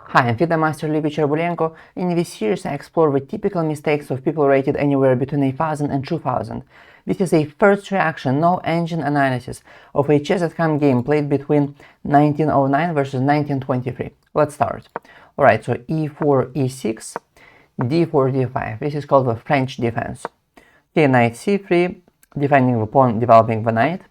Hi, I'm FIDE Master Cherbulenko. In this series, I explore the typical mistakes of people rated anywhere between 1000 and 2000. This is a first reaction, no engine analysis, of a chess.com game played between 1909 versus 1923. Let's start. Alright, so e4, e6, d4, d5. This is called the French defense. Okay, knight c3, defending the pawn, developing the knight.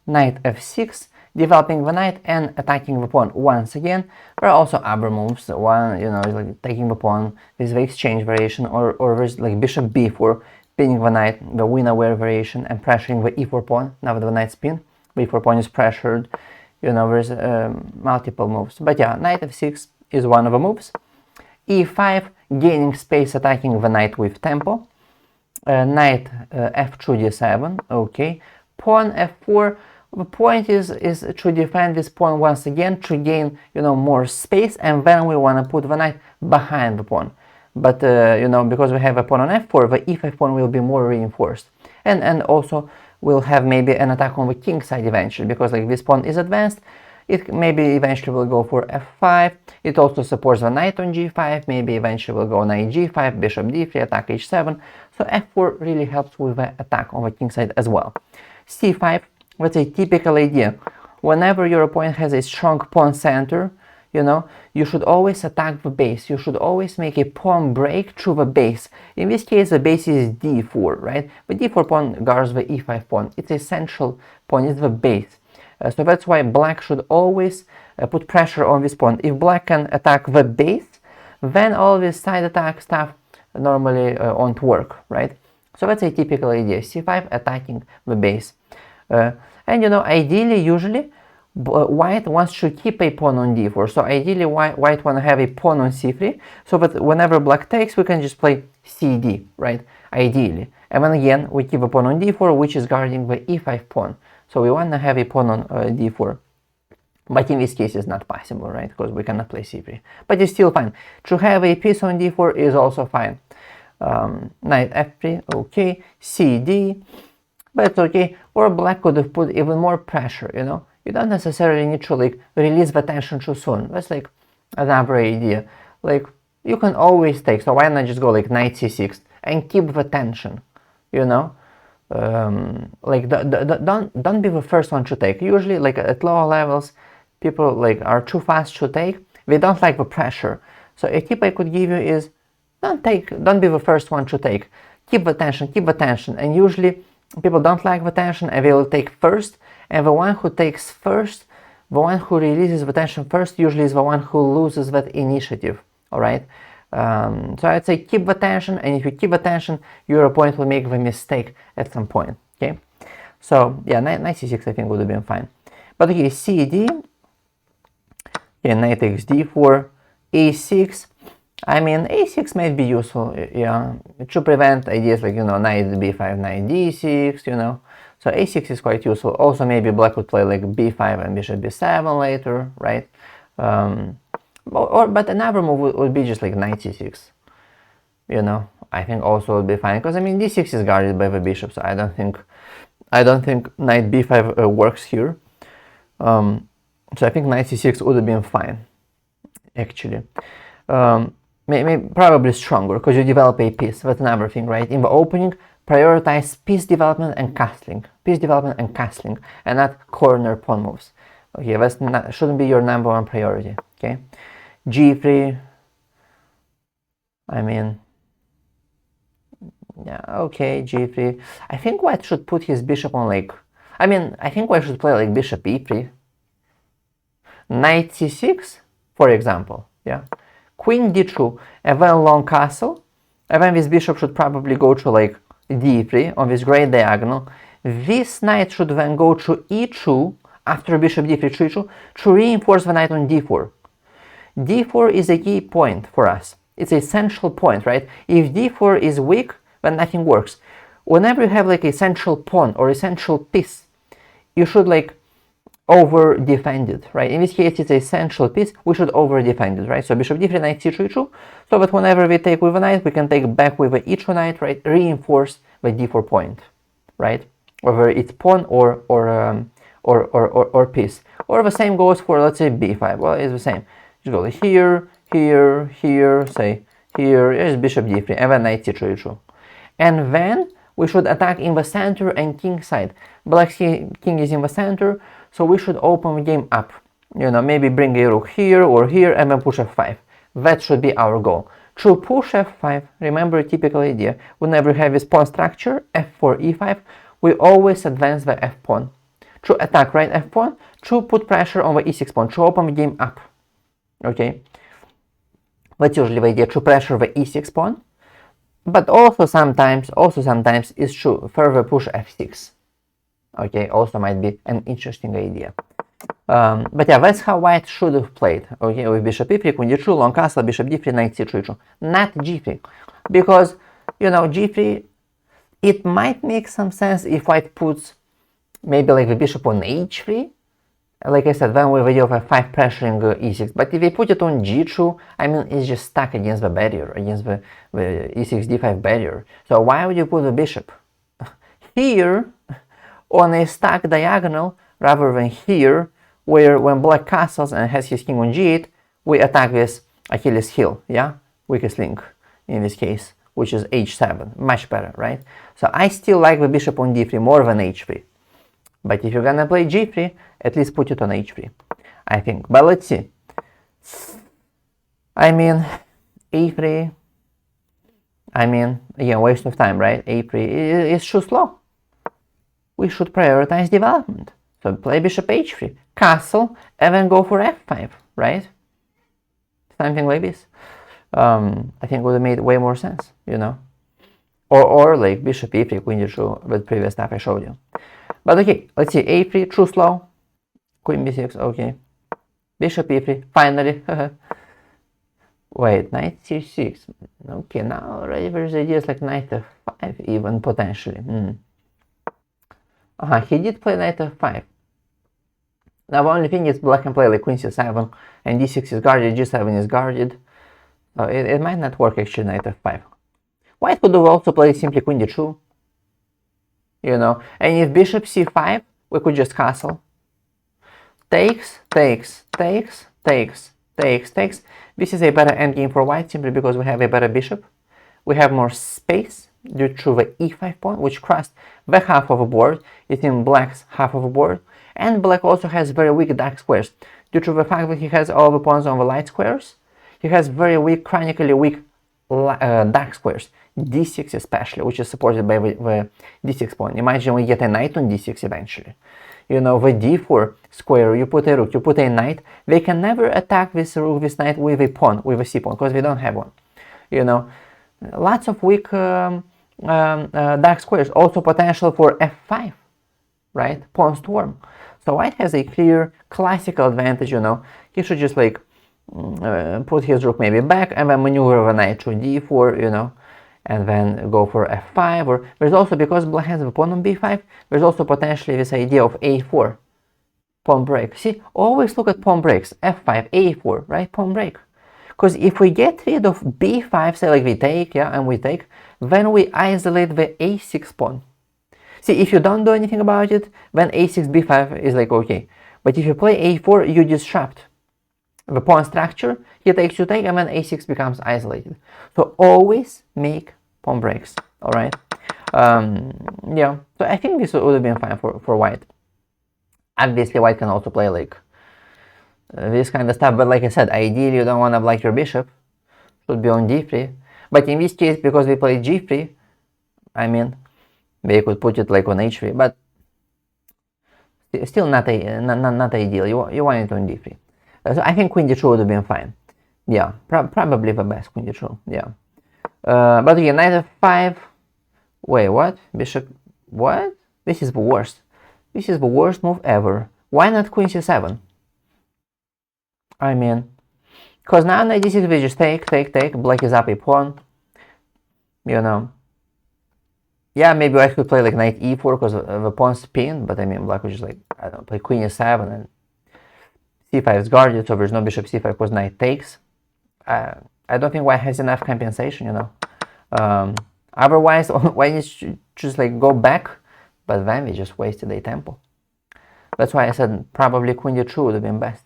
Knight f6, developing the knight and attacking the pawn once again. There are also other moves. One, is like taking the pawn with the exchange variation, or there's like bishop b4, pinning the knight, the win-aware variation, and pressuring the e4 pawn. Now that the knight's pinned, the e4 pawn is pressured. There's multiple moves. But yeah, knight f6 is one of the moves. e5, gaining space, attacking the knight with tempo. Knight f2, d7, okay. Pawn f4. The point is to defend this pawn once again, to gain, more space, and then we want to put the knight behind the pawn. But, because we have a pawn on f4, the e5 pawn will be more reinforced. And also we'll have maybe an attack on the king side eventually, because like this pawn is advanced, it maybe eventually will go for f5. It also supports the knight on g5, maybe eventually will go knight g5, bishop d3, attack h7. So f4 really helps with the attack on the king side as well. c5. What's a typical idea? Whenever your opponent has a strong pawn center, you should always attack the base. You should always make a pawn break through the base. In this case, the base is d4, right? The d4 pawn guards the e5 pawn. It's a central pawn, it's the base. So that's why black should always put pressure on this pawn. If black can attack the base, then all this side attack stuff normally won't work, right? So that's a typical idea. c5, attacking the base. And ideally, usually, white wants to keep a pawn on d4. So ideally, white want to have a pawn on c3, so that whenever black takes, we can just play cd, right? Ideally. And then again, we keep a pawn on d4, which is guarding the e5 pawn. So we want to have a pawn on d4. But in this case, it's not possible, right? Because we cannot play c3. But it's still fine. To have a piece on d4 is also fine. Knight f3, okay. cd. But it's okay, or black could have put even more pressure, You don't necessarily need to release the tension too soon. That's another idea. You can always take, so why not just go knight c6 and keep the tension, don't be the first one to take. Usually at lower levels, people are too fast to take. They don't like the pressure. So a tip I could give you is don't be the first one to take. Keep the tension, and usually people don't like the tension and they will take first, and the one who takes first, the one who releases the tension first, usually is the one who loses that initiative, alright? So I'd say keep the tension, and if you keep the tension, your opponent will make the mistake at some point, okay? So yeah, knight c6 I think would have been fine. But okay, cd, yeah, knight takes d4, a6, I mean, a6 might be useful, yeah, to prevent ideas like, knight b5, knight d6, So a6 is quite useful. Also, maybe black would play b5 and bishop b7 later, right? But another move would be just knight c6, I think also would be fine. Because, I mean, d6 is guarded by the bishop, so I don't think knight b5 works here. So I think knight c6 would have been fine, actually. Maybe probably stronger, because you develop a piece. That's another thing, right? In the opening, prioritize piece development and castling. Piece development and castling, and not corner pawn moves. Okay, that shouldn't be your number one priority, okay? g3, I mean, yeah, okay, g3. I think white should put his bishop on I think white should play bishop e3. Knight c6, for example, yeah? Queen d2, and then long castle, and then this bishop should probably go to d3 on this great diagonal. This knight should then go to e2 after bishop d3 to e2 to reinforce the knight on d4. d4 is a key point for us. It's a central point, right? If d4 is weak, then nothing works. Whenever you have a central pawn or a central piece, you should over defend it, right? In this case, it's a central piece. We should over defend it, right? So bishop d3, knight c2, e2, so that whenever we take with a knight, we can take back with the e2 knight, right? Reinforce the d4 point, right? Whether it's pawn or piece. Or the same goes for, let's say, b5. Well, it's the same. You go here, here, here, say here is bishop d3, and then knight c2, e2. And then we should attack in the center and king side. Black's king is in the center, so we should open the game up. You know, maybe bring a rook here or here and then push f5. That should be our goal. Through push f5, remember a typical idea, whenever you have this pawn structure, f4, e5, we always advance the f pawn. Through attack right f pawn, through put pressure on the e6 pawn, through open the game up. Okay? That's usually the idea, through pressure the e6 pawn. But also sometimes is true, further push f6. Okay, also might be an interesting idea. But yeah, that's how white should have played. Okay, with bishop e3, queen d2, long castle, bishop d3, knight c2, e2. Not g3. Because, you know, g3, it might make some sense if white puts maybe like the bishop on h3. Like I said, then we have idea of f5 pressuring e6. But if they put it on g2, I mean, it's just stuck against the barrier, against the e6 d5 barrier. So why would you put the bishop here on a stuck diagonal rather than here, where when black castles and has his king on g8, we attack this Achilles heel, yeah? Weakest link in this case, which is h7. Much better, right? So I still like the bishop on d3 more than h3. But if you're gonna play g3, at least put it on h3, I think. But let's see. I mean, a3, I mean, again, waste of time, right? a3 is too slow. We should prioritize development. So play bishop h3, castle, and then go for f5, right? Something like this. I think would have made way more sense, you know? Or like bishop e3, queen d2, with previous stuff I showed you. But okay, let's see, a3, too slow. Queen b6, okay. Bishop e3, finally. Wait, knight c6. Okay, now already there's ideas like knight f5 even, potentially. He did play knight f5. Now the only thing is black can play like queen c7, and d6 is guarded, g7 is guarded. So it might not work actually knight f5. White could have also played simply queen d2. You know, and if bishop c5, we could just castle. Takes, takes, takes, takes, takes, takes. This is a better endgame for white simply because we have a better bishop. We have more space due to the e5 pawn, which crossed the half of the board. It's in black's half of the board. And black also has very weak dark squares. Due to the fact that he has all the pawns on the light squares, he has very weak, chronically weak dark squares. d6 especially, which is supported by the d6 pawn. Imagine we get a knight on d6 eventually. You know, the d4 square, you put a rook, you put a knight, they can never attack this rook, this knight with a pawn, with a c pawn, because they don't have one. You know, lots of weak dark squares, also potential for f5, right? Pawn storm. So white has a clear classical advantage, you know. He should just like put his rook maybe back and then maneuver the knight to d4, you know, and then go for f5. Or there's also, because black has a pawn on b5, there's also potentially this idea of a4, pawn break. See, always look at pawn breaks, f5, a4, right? Pawn break. Because if we get rid of b5, say like we take, yeah, and we take, then we isolate the a6 pawn. See, if you don't do anything about it, then a6, b5 is like okay. But if you play a4, you disrupt the pawn structure, he takes, you take, and then a6 becomes isolated. So always make pawn breaks, alright? Yeah, so I think this would have been fine for white. Obviously, white can also play like this kind of stuff, but like I said, ideally you don't want to block your bishop, should be on d3. But in this case, because we played g3, I mean, they could put it like on h3, but still not ideal. You want it on d3. So I think queen d2 would have been fine. Yeah, probably the best queen d2. Yeah. But again, knight f5. Wait, what? Bishop. What? This is the worst. This is the worst move ever. Why not queen c7? I mean, because now knight d6 we just take. Black is up a pawn. You know. Yeah, maybe I could play like knight e4 because the pawn's pinned, but I mean, black would just like, I don't know, play queen e7 and c5 is guarded, so there's no bishop c5 because knight takes. I don't think white has enough compensation, you know. Otherwise, white needs to just like go back, but then we just wasted a tempo. That's why I said probably queen d2 would have been best.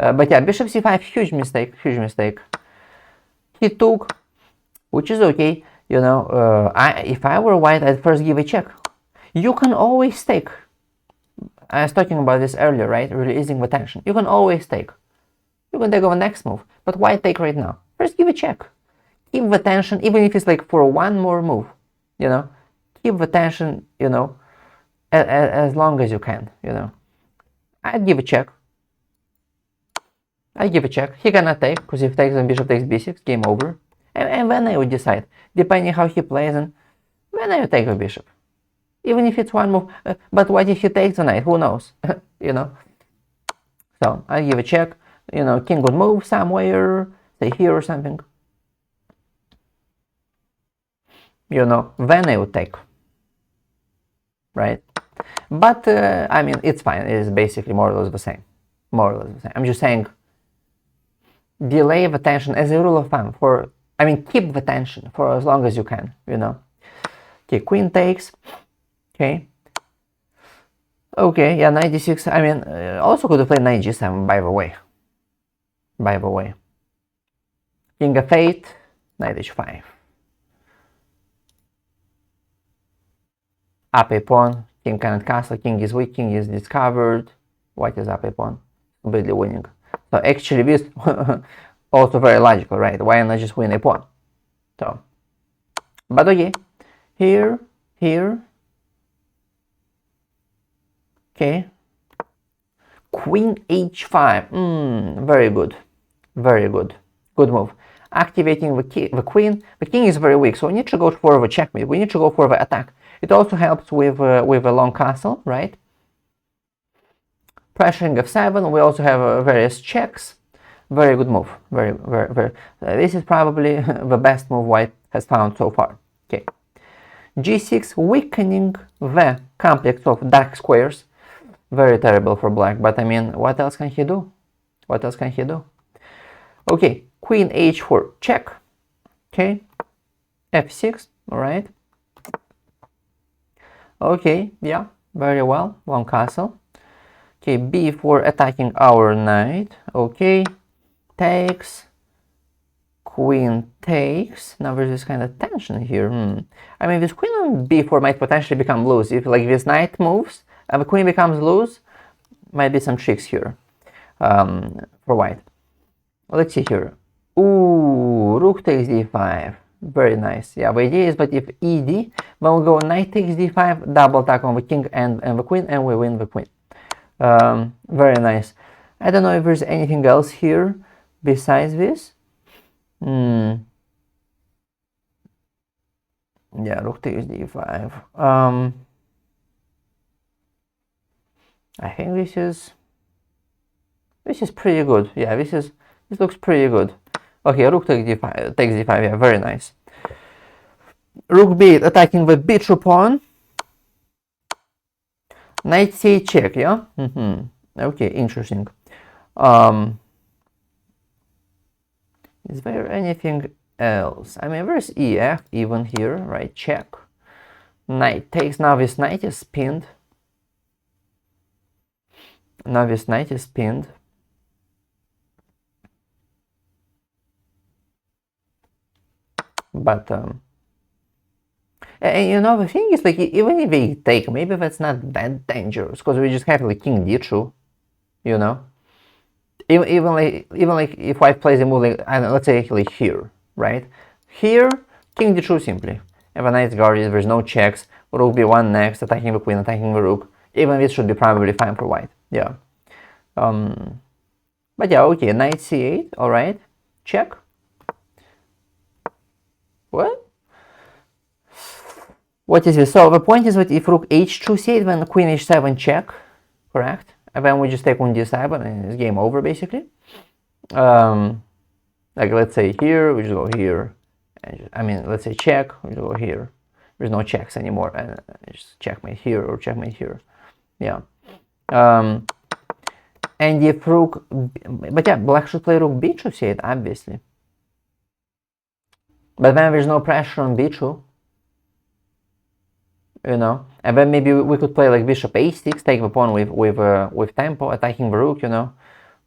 But yeah, bishop c5, huge mistake, huge mistake. He took, which is okay. You know, if I were white, I'd first give a check. You can always take. I was talking about this earlier, right? Releasing the tension. You can always take. You can take on the next move. But why take right now? First give a check. Keep the tension, even if it's like for one more move. You know, keep the tension, you know, as long as you can, you know. I'd give a check. I'd give a check. He cannot take, because if takes, then bishop takes b6, game over. And then I would decide, depending how he plays, and then I would take the bishop. Even if it's one move. But what if he takes the knight? Who knows? You know. So I give a check. You know, king would move somewhere, say here or something. You know, then I would take. Right? But, I mean, it's fine. It is basically more or less the same. More or less the same. I'm just saying, delay the tension as a rule of thumb for, I mean, keep the tension for as long as you can, you know. Okay, queen takes. Okay. Okay, yeah, knight d6. I mean, also could have played knight g7, by the way. By the way. King f8, knight h5. Up a pawn, king cannot castle, king is weak, king is discovered. White is up a pawn, completely winning. So actually this also very logical, right? Why not just win a pawn? So, but okay, here, okay. Queen h5, very good, very good, good move. Activating the queen. The king is very weak, so we need to go for the checkmate. We need to go for the attack. It also helps with a long castle, right? Pressuring f7. We also have various checks. Very good move. Very. This is probably the best move white has found so far. Okay. g6, weakening the complex of dark squares. Very terrible for black, but I mean, what else can he do? What else can he do? Okay, queen h4, check. Okay, f6, all right. Okay, yeah, very well, long castle. Okay, b4, attacking our knight. Okay, takes, queen takes. Now there's this kind of tension here. I mean, this queen on b4 might potentially become loose. If like this knight moves and the queen becomes loose, might be some tricks here for white. Let's see here. Ooh, rook takes d5. Very nice. Yeah, the idea is, but if ed, then we'll go knight takes d5, double attack on the king and the queen, and we win the queen. Very nice. I don't know if there's anything else here besides this. Yeah, rook takes d5. I think this is pretty good. Yeah, this looks pretty good. Okay, rook takes d5, yeah, very nice. Rook b8, attacking the b2 pawn. Knight c8 check, yeah? Okay, interesting. Is there anything else? I mean, there's ef even here, right? Check. Knight takes, now this knight is pinned. Now this knight is pinned. But and you know, the thing is, like, even if they take, maybe that's not that dangerous, because we just have like king d2, you know. Even like if white plays a move like, I don't know, let's say like here, right? Here, king d2 simply. And the knight's guarded, there's no checks. Rook b1 next, attacking the queen, attacking the rook. Even this should be probably fine for white. Yeah. But yeah, okay, knight c8, all right, check. What is this? So the point is that if rook h2 c8, then queen h7 check, correct? And then we just take on d7 and it's game over basically. Like let's say here, we just go here. And just, I mean, let's say check, we just go here. There's no checks anymore, and just checkmate here or checkmate here. Yeah. And if rook, but yeah, black should play rook b2 c8, obviously. But then there's no pressure on b2, you know. And then maybe we could play like bishop a6, take the pawn with tempo, attacking the rook, you know.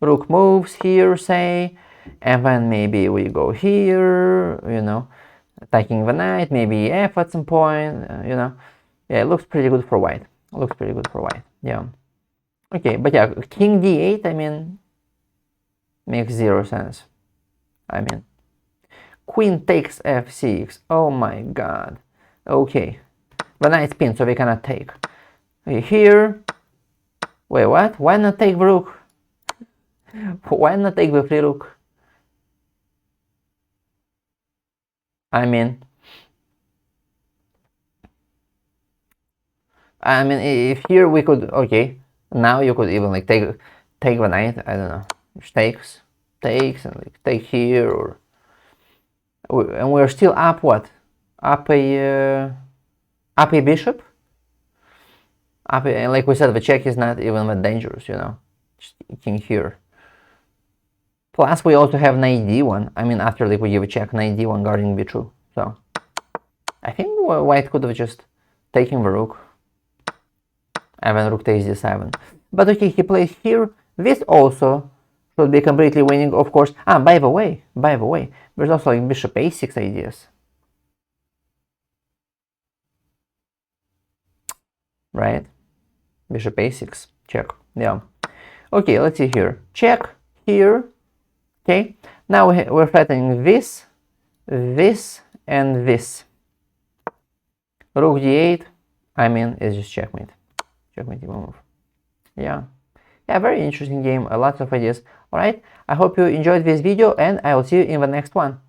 rook moves here, say, and then maybe we go here, you know, attacking the knight, maybe f at some point, you know. Yeah, it looks pretty good for white. Looks pretty good for white. Yeah. Okay, but yeah, king d8, I mean, makes zero sense. I mean, queen takes f6. Oh my god. Okay. The knight's pinned, so we cannot take. Okay, here. Wait, what? Why not take the rook? Why not take the free rook? I mean, if here we could, okay, now you could even like take the knight. I don't know, just takes, and like take here, or and we're still up what? Up a bishop. And like we said, the check is not even that dangerous, you know. Just king here. Plus, we also have knight d1. I mean, after like we give a check, knight d1 guarding b2. So I think white could have just taken the rook. And then rook takes d7. But okay, he plays here. This also should be completely winning, of course. By the way, there's also like bishop a6 ideas. Right? Bishop a6, check. Yeah. Okay, let's see here. Check here. Okay. Now we're threatening this, this, and this. Rook d8. I mean, it's just checkmate. Checkmate move. Yeah. Yeah, very interesting game. Lots of ideas. Alright. I hope you enjoyed this video, and I will see you in the next one.